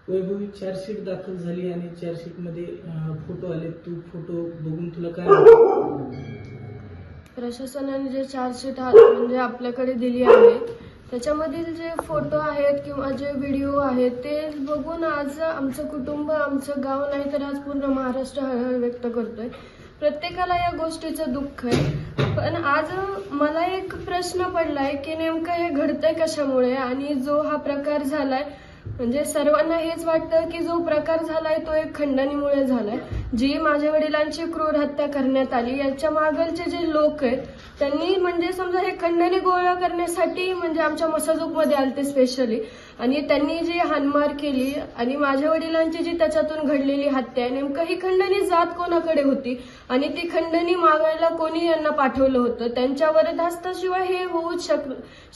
Vaibhavi chargesheet दाखल झाली आणि चार्जशीट मध्ये फोटो आले. तू फोटो बघून तुला काय वाटतं? प्रशासनाने जे चार्जशीट म्हणजे आपल्याकडे दिली आहे त्याच्यामधील जे फोटो आहेत किंवा जे व्हिडिओ आहेत ते बघून आज आमचं कुटुंब, आमचं गाव नाही तर आज पूर्ण महाराष्ट्र हळहळ व्यक्त करतोय. प्रत्येकाला या गोष्टीचं दुःख आहे. पण आज मला एक प्रश्न पडलाय की नेमकं हे घडतंय कशामुळे आणि जो हा प्रकार झालाय म्हणजे सर्वांना हेच वाटतं की जो प्रकार झालाय तो एक खंडणीमुळे झालाय. जी माझ्या वडिलांची क्रूर हत्या करण्यात आली याच्या मागलचे जे लोक आहेत त्यांनी म्हणजे समजा हे खंडणी गोळा करण्यासाठी म्हणजे आमच्या मसाजोगमध्ये आलते स्पेशली आणि त्यांनी जी हाणमार केली आणि माझ्या वडिलांची जी त्याच्यातून घडलेली हत्या आहे नेमकं ही खंडणी जात कोणाकडे होती आणि ती खंडणी मागायला कोणी यांना पाठवलं होतं. त्यांच्या वरदास्ताशिवाय हे होऊच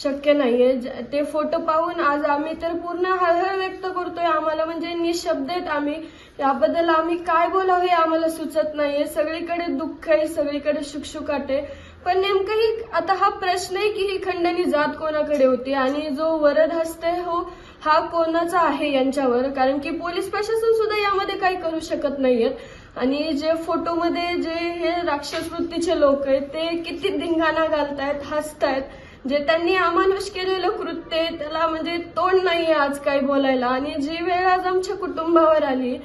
शक्य नाहीये. ते फोटो पाहून आज आम्ही तर पूर्ण हळहळ व्यक्त करतोय. आम्हाला म्हणजे निशब्द आहेत आम्ही. याबद्दल आम्ही काय बोलावे आम्हाला सुचत नाहीये. सगळीकडे दुःख आहे, सगळीकडे शुकशुकाट आहे. पण नेमकं ही आता हा प्रश्न आहे की ही खंडणी जात कोणाकडे होती आणि जो वरदहस्त हो हा कोणाचा आहे यांच्यावर, कारण की पोलीस प्रशासन सुद्धा यामध्ये काही करू शकत नाहीयेत. आणि जे फोटोमध्ये जे हे राक्षस वृत्तीचे लोक आहेत ते किती धिंगाणा घालतायत, हसतायत. जे त्यांनी अमानुष केलेलं कृत्य त्याला म्हणजे तोंड नाहीये आज काही बोलायला. आणि जी वेळ आज आमच्या कुटुंबावर आली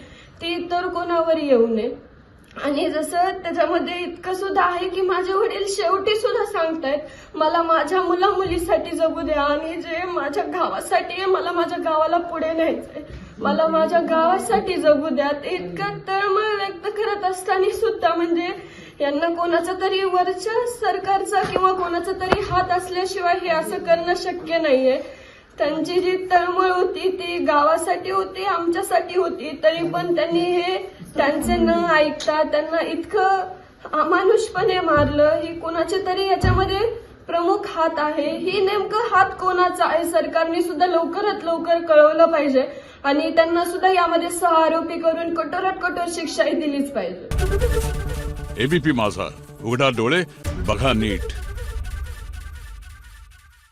ती तर कोणावर येऊ नये. आणि जसं त्याच्यामध्ये इतकं सुद्धा आहे की माझे वडील शेवटी सुद्धा सांगतायत मला माझ्या मुला मुलीसाठी जगू द्या आणि जे माझ्या गावासाठी आहे मला माझ्या गावाला पुढे न्यायचंय, मला माझ्या गावासाठी जगू द्या. ते इतकं तळमळ व्यक्त करत असताना सुद्धा म्हणजे यांना कोणाचा तरी वरच्या सरकारचा किंवा कोणाचा तरी हात असल्याशिवाय हे असं करणं शक्य नाहीये. त्यांची जी तळमळ होती ती गावासाठी होती, आमच्यासाठी होती, तरी पण त्यांनी हे त्यांचे न ऐकता त्यांना इतकं अमानुषपणे मारलं. ही कोणाचे तरी याच्यामध्ये प्रमुख हात आहे. ही नेमकं हात कोणाचा आहे सरकारने सुद्धा लवकरात लवकर कळवलं पाहिजे आणि त्यांना सुद्धा यामध्ये सहआरोपी करून कठोरात कठोर शिक्षाही दिलीच पाहिजे. एबीपी माझा, उघडा डोळे बघा नीट.